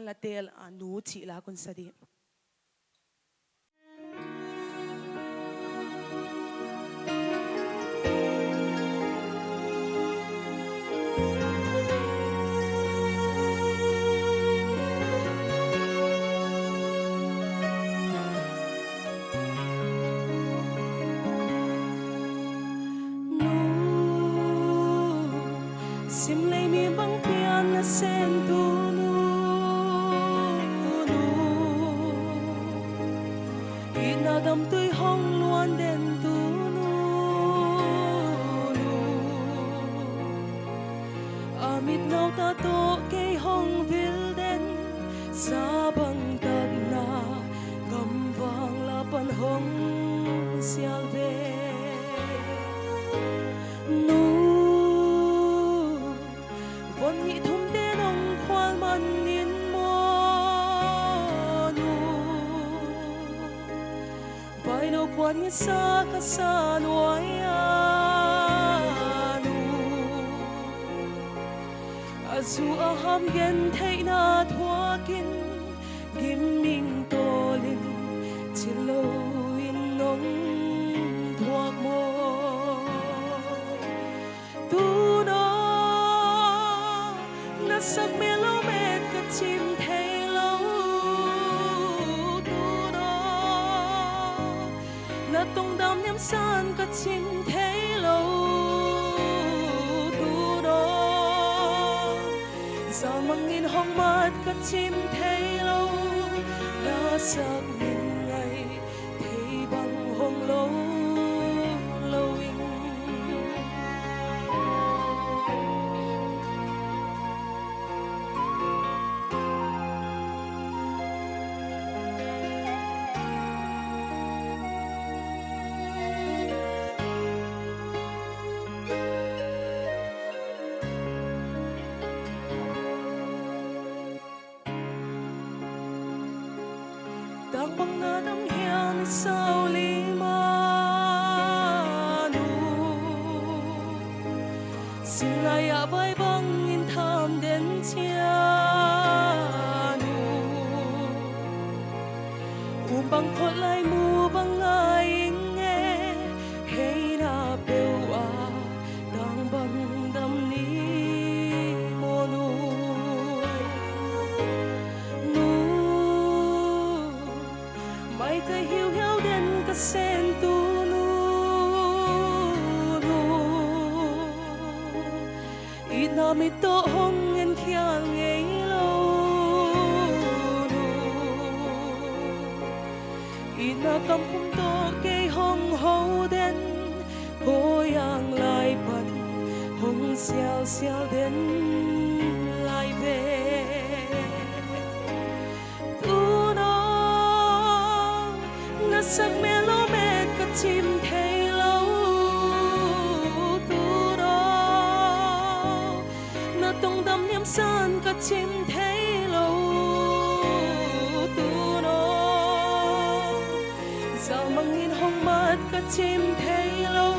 la tel nu chi la kun sadi sim lấy mi băng pian na sen tu nu nu ina dam tui hong luan den tu nu nu amit nau ta to ke hong vil den sa bang tad na gam vang la pan hong sial ve nu vốn nhị thum te nong khoal man nin mo nu vai no quan ni sa ka sa nuai a nu azu a ham gen thei na thua kin gim ming to lin chilo in nong thuak mo tu no sắc mê lâu mệt cả chim thấy lâu tu đó là tung đam nhắm san cả chim thấy lâu tu đó giờ mang nghìn hong mát cả chim thấy lâu đã sắc nghìn ngày thấy bằng hong lâu lâu in đang băng na đắm hiang sao li ma nu xin lại à vai băng in tham đến chia nu băng khót lại mu băng ai nghe hay na bêu à đang băng đắm ni mo nu mai cái hiu hiu đến cái sen tu nu nu ít na mi to hong en kia ngay lâu nu ít na cầm khung to cây hong hậu đến cô yang lại bận hong xiao xiao đến lại về sắc mê lo mệt cả chim thấy lâu tu đó na tung đam niệm san cả chim thấy lâu tu đó giờ mang nghìn hong mát cả chim thấy lâu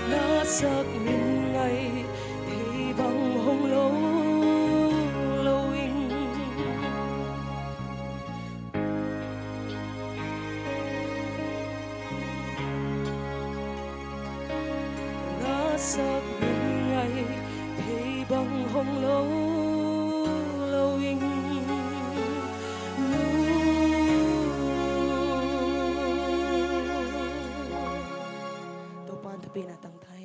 na sắc nghìn ngày thấy bằng hong lâu lâu in sắc những ngày thấy bằng hồng lâu lâu in tô pan thpi na tang thai